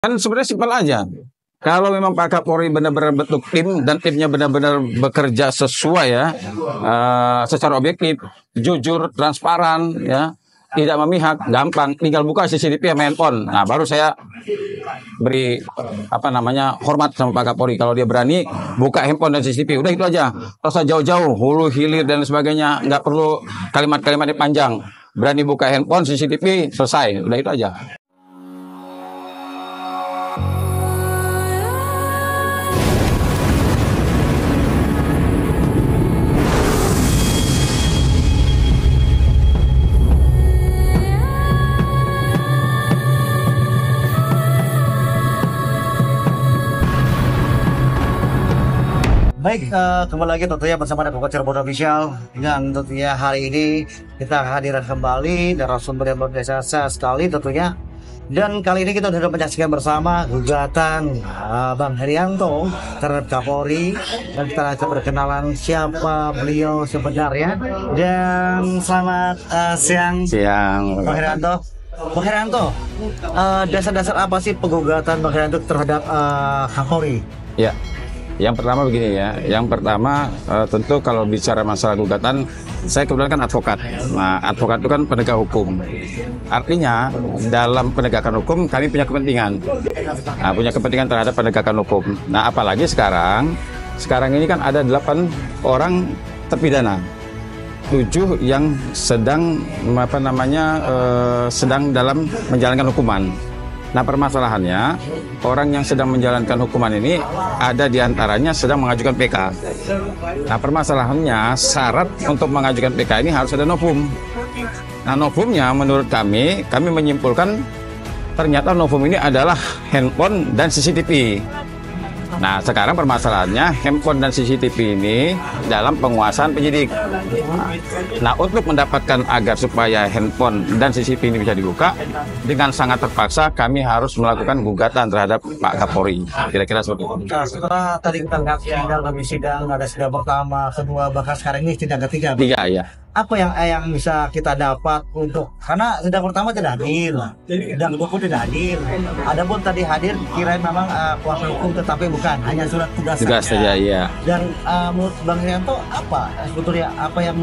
Kan sebenarnya simpel aja. Kalau memang Pak Kapolri benar-benar bentuk tim dan timnya benar-benar bekerja sesuai ya, secara objektif, jujur, transparan, ya, tidak memihak, gampang, tinggal buka CCTV sama handphone. Nah, baru saya beri hormat sama Pak Kapolri. Kalau dia berani buka handphone dan CCTV, udah itu aja. Rasa jauh-jauh, hulu hilir dan sebagainya, nggak perlu kalimat-kalimat yang panjang. Berani buka handphone, CCTV, selesai, udah itu aja. Baik, kembali lagi tentunya bersama dengan Cirebon Official. Dan tentunya hari ini kita hadirkan kembali narasumber yang luar biasa sekali tentunya. Dan kali ini kita sudah menyaksikan bersama gugatan Bang Herianto terhadap Kapolri. Dan kita akan berkenalan siapa beliau sebenarnya. Dan selamat siang Bang Herianto. Bang Herianto, dasar-dasar apa sih penggugatan Bang Herianto terhadap Kapolri? Ya. Yang pertama begini ya, yang pertama tentu kalau bicara masalah gugatan, saya kebetulan kan advokat. Nah, advokat itu kan penegak hukum. Artinya dalam penegakan hukum kami punya kepentingan. Nah, punya kepentingan terhadap penegakan hukum. Nah, apalagi sekarang ini kan ada 8 orang terpidana. 7 yang sedang sedang dalam menjalankan hukuman. Nah, permasalahannya orang yang sedang menjalankan hukuman ini ada diantaranya sedang mengajukan PK. Nah, permasalahannya syarat untuk mengajukan PK ini harus ada novum. Nah, novumnya menurut kami menyimpulkan ternyata novum ini adalah handphone dan CCTV. Nah, sekarang permasalahannya handphone dan CCTV ini dalam penguasaan penyidik. Nah, untuk mendapatkan agar supaya handphone dan CCTV ini bisa dibuka, dengan sangat terpaksa kami harus melakukan gugatan terhadap Pak Kapolri. Kira-kira seperti itu. Nah, setelah tadi kita lihat sidang, ada sidang pertama, kedua, bahkan sekarang ini sidang ketiga. Tiga, ya. Apa yang bisa kita dapat untuk, karena sidang pertama tidak hadir, sidang kedua pun tidak hadir. Adapun tadi hadir kirain memang kuasa hukum, tetapi bukan, hanya surat tugas saja, iya. Dan menurut Bang Herianto apa sebetulnya yang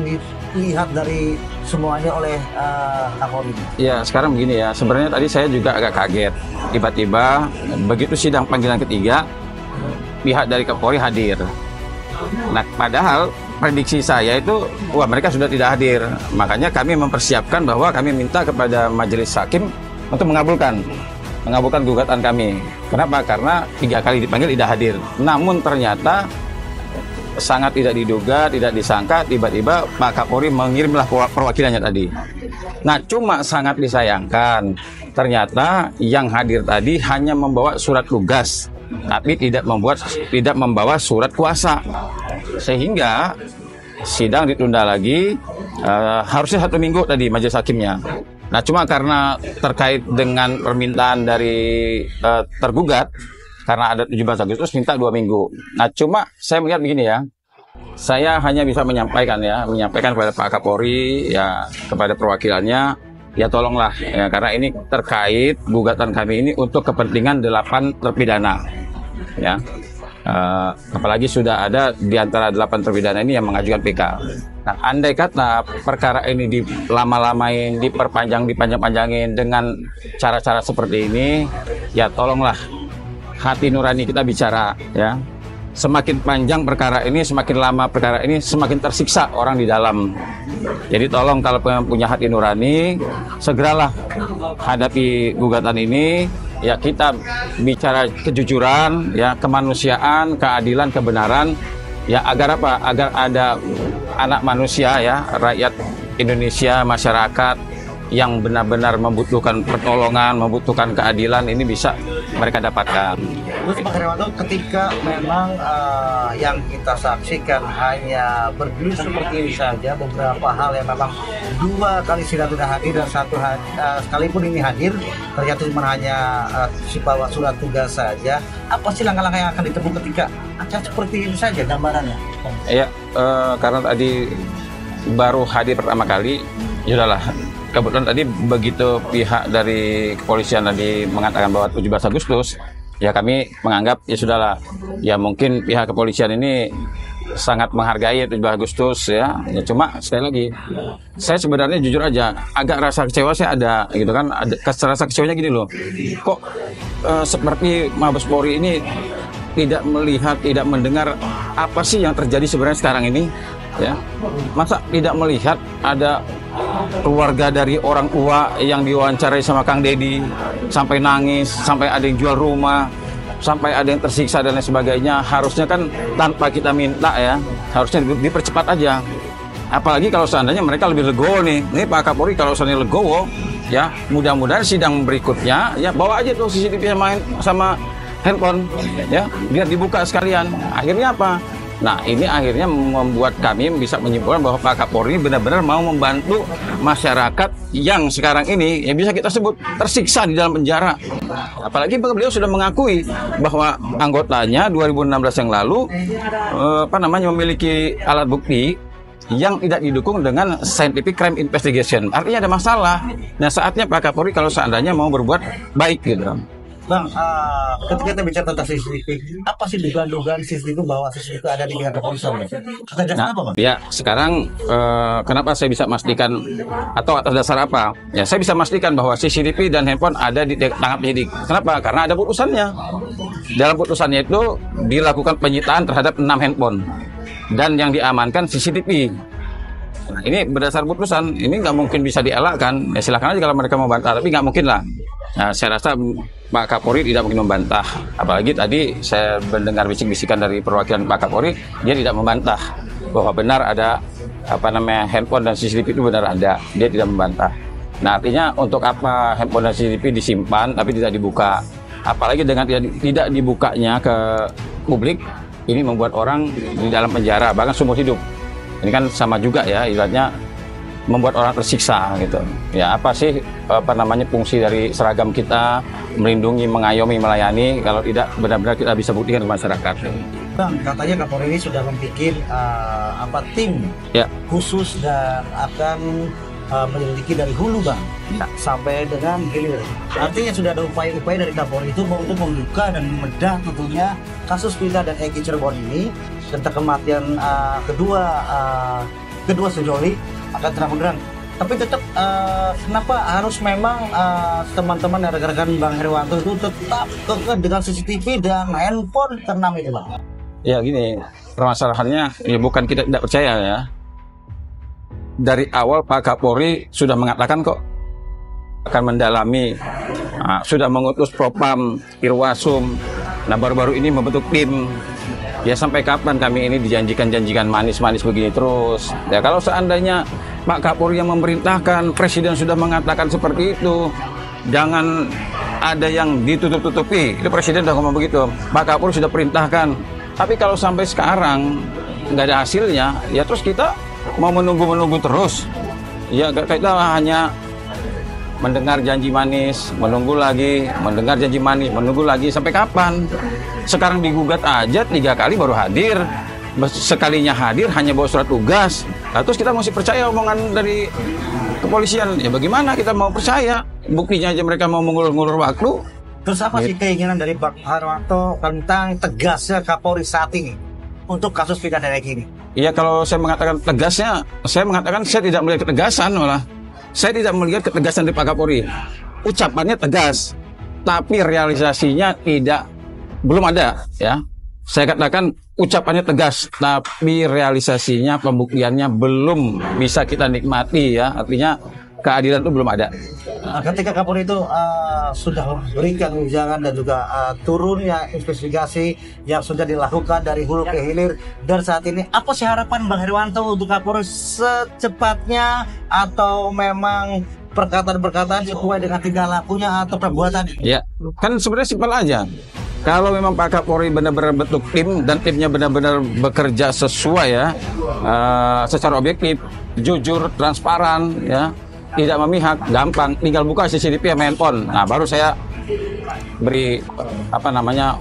dilihat dari semuanya oleh Kapolri? Ya, sekarang begini ya, sebenarnya tadi saya juga agak kaget. Tiba-tiba begitu sidang panggilan ketiga, pihak dari Kapolri hadir. Nah, padahal prediksi saya itu, mereka sudah tidak hadir. Makanya kami mempersiapkan bahwa kami minta kepada majelis hakim untuk mengabulkan gugatan kami. Kenapa? Karena 3 kali dipanggil tidak hadir. Namun ternyata sangat tidak diduga, tidak disangka, tiba-tiba Pak Kapolri mengirimlah perwakilannya tadi. Nah, cuma sangat disayangkan, ternyata yang hadir tadi hanya membawa surat tugas, tapi tidak membawa surat kuasa, sehingga sidang ditunda lagi. Harusnya 1 minggu tadi majelis hakimnya. Nah, cuma karena terkait dengan permintaan dari tergugat, karena ada 17 Agustus minta 2 minggu. Nah, cuma saya melihat begini ya, saya hanya bisa menyampaikan kepada Pak Kapolri, ya, kepada perwakilannya, ya tolonglah, ya, karena ini terkait gugatan kami ini untuk kepentingan 8 terpidana, ya. Apalagi sudah ada di antara 8 terpidana ini yang mengajukan PK. Nah, andai kata perkara ini dilama-lamain, dipanjang-panjangin dengan cara-cara seperti ini, ya tolonglah hati nurani kita bicara, ya. Semakin panjang perkara ini, semakin lama perkara ini, semakin tersiksa orang di dalam. Jadi tolong kalau punya hati nurani, segeralah hadapi gugatan ini. Ya, kita bicara kejujuran, ya, kemanusiaan, keadilan, kebenaran, ya, agar apa? Agar ada anak manusia, ya, rakyat Indonesia, masyarakat yang benar-benar membutuhkan pertolongan, membutuhkan keadilan, ini bisa mereka dapatkan. Terus Pak Herianto, ketika memang yang kita saksikan hanya bergelut seperti ini saja, beberapa hal yang memang 2 kali sidang tidak hadir dan sekalipun ini hadir, ternyata cuma hanya bawa surat tugas saja. Apa sih langkah-langkah yang akan ditempuh ketika acara seperti ini saja gambarannya? Iya, karena tadi baru hadir pertama kali, ya udahlah, kebetulan tadi begitu pihak dari kepolisian tadi mengatakan bahwa 17 Agustus, ya kami menganggap ya sudahlah, ya mungkin pihak kepolisian ini sangat menghargai 17 Agustus ya. Ya cuma sekali lagi, saya sebenarnya jujur aja agak rasa kecewa saya ada gitu kan, ada rasa kecewanya gini loh. Kok seperti Mabes Polri ini tidak melihat, tidak mendengar apa sih yang terjadi sebenarnya sekarang ini ya. Masa tidak melihat ada keluarga dari orang tua yang diwawancarai sama Kang Deddy sampai nangis, sampai ada yang jual rumah, sampai ada yang tersiksa dan lain sebagainya. Harusnya kan tanpa kita minta ya, harusnya dipercepat aja. Apalagi kalau seandainya mereka lebih legowo nih. Ini Pak Kapolri kalau seandainya legowo ya, mudah-mudahan sidang berikutnya ya bawa aja tuh CCTV sama handphone ya, biar dibuka sekalian. Akhirnya apa? Nah, ini akhirnya membuat kami bisa menyimpulkan bahwa Pak Kapolri benar-benar mau membantu masyarakat yang sekarang ini yang bisa kita sebut tersiksa di dalam penjara. Apalagi beliau sudah mengakui bahwa anggotanya 2016 yang lalu memiliki alat bukti yang tidak didukung dengan scientific crime investigation. Artinya ada masalah. Nah, saatnya Pak Kapolri kalau seandainya mau berbuat baik gitu. Bang, ketika kita bicara tentang CCTV, apa sih dugaan CCTV bahwa CCTV ada di pihak kepolisian? Nah, apa, Bang? Ya, sekarang kenapa saya bisa memastikan atau atas dasar apa? Ya, saya bisa memastikan bahwa CCTV dan handphone ada di tangan penyidik. Kenapa? Karena ada putusannya. Dalam putusannya itu dilakukan penyitaan terhadap 6 handphone dan yang diamankan CCTV. Nah, ini berdasar putusan, ini nggak mungkin bisa dielakkan. Ya silakan aja kalau mereka mau bantah, tapi nggak mungkin lah. Nah, saya rasa Pak Kapolri tidak mungkin membantah. Apalagi tadi saya mendengar bisik-bisikan dari perwakilan Pak Kapolri, dia tidak membantah bahwa benar ada handphone dan CCTV itu benar ada. Dia tidak membantah. Nah, artinya untuk apa handphone dan CCTV disimpan tapi tidak dibuka? Apalagi dengan tidak dibukanya ke publik, ini membuat orang di dalam penjara bahkan seumur hidup. Ini kan sama juga ya, ibaratnya membuat orang tersiksa gitu. Ya apa sih fungsi dari seragam kita, melindungi, mengayomi, melayani kalau tidak benar-benar kita bisa buktikan ke masyarakat. Bang, katanya Kapolri ini sudah membuat tim ya khusus dan akan menyelidiki dari hulu, Bang, ya, sampai dengan hilir. Artinya sudah ada upaya-upaya dari Kapolri itu untuk membuka dan membedah tentunya kasus Vina dan Eki Cirebon ini tentang kematian kedua sejoli akan terang-terang. Tapi tetap kenapa harus memang teman-teman dan rekan-rekan Bang Heriwanto itu tetap dengan CCTV dan handphone ke-6 itu, Bang? Ya gini, permasalahannya ya bukan kita tidak percaya ya. Dari awal Pak Kapolri sudah mengatakan kok akan mendalami, sudah mengutus Propam, Irwasum. Nah, baru-baru ini membentuk tim. Ya sampai kapan kami ini dijanjikan manis-manis begini terus? Ya kalau seandainya Pak Kapolri yang memerintahkan, Presiden sudah mengatakan seperti itu, jangan ada yang ditutup-tutupi. Itu Presiden sudah ngomong begitu. Pak Kapolri sudah perintahkan. Tapi kalau sampai sekarang nggak ada hasilnya, ya terus kita mau menunggu terus. Ya kita hanya mendengar janji manis, menunggu lagi, mendengar janji manis, menunggu lagi sampai kapan? Sekarang digugat aja 3 kali baru hadir. Sekalinya hadir hanya bawa surat tugas. Nah, terus kita masih percaya omongan dari kepolisian. Ya bagaimana kita mau percaya? Buktinya aja mereka mau mengulur-ngulur waktu. Terus apa sih keinginan dari Pak Heriwanto tentang tegasnya Kapolri saat ini untuk kasus Vina dan Eki ini? Iya, kalau saya mengatakan tegasnya, saya mengatakan saya tidak melihat ketegasan malah. Saya tidak melihat ketegasan dari Pak Kapolri. Ucapannya tegas, tapi realisasinya belum ada ya. Saya katakan ucapannya tegas, tapi realisasinya, pembuktiannya belum bisa kita nikmati ya. Artinya keadilan itu belum ada. Ketika Kapolri itu sudah memberikan ujangan dan juga turunnya investigasi yang sudah dilakukan dari hulu ke hilir, dan saat ini apa sih harapan Bang Heriwanto untuk Kapolri secepatnya, atau memang perkataan-perkataan sesuai dengan tingkah lakunya atau perbuatan? Ya, kan sebenarnya simpel aja. Kalau memang Pak Kapolri benar-benar bentuk tim dan timnya benar-benar bekerja sesuai ya, secara objektif, jujur, transparan ya, tidak memihak, gampang, tinggal buka CCTV sama handphone. Nah, baru saya beri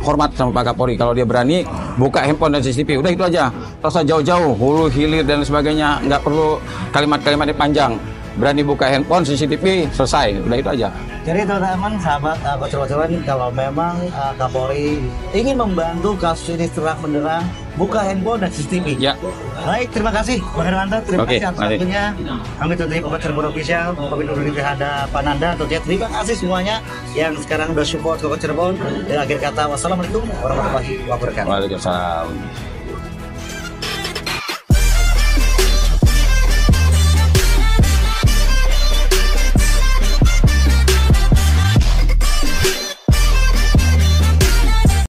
hormat sama Pak Kapolri. Kalau dia berani buka handphone dan CCTV, udah itu aja. Terus jauh-jauh hulu hilir dan sebagainya, nggak perlu kalimat-kalimat yang panjang. berani buka handphone, CCTV, selesai. Udah itu aja. Jadi teman-teman, sahabat Kocer-Koceran, kalau memang Kapolri ingin membantu kasus ini terang benderang, buka handphone dan CCTV. Ya. Baik, terima kasih Pak Hermanto, terima Oke, kasih atas mari. waktunya. Kami tentunya Pokok Cirebon Official, Pak Nurdin ada Pak Nanda, tentunya terima kasih semuanya yang sekarang udah support Pokok Cirebon. Dan akhir kata, wassalamualaikum warahmatullahi wabarakatuh. Waalaikumsalam.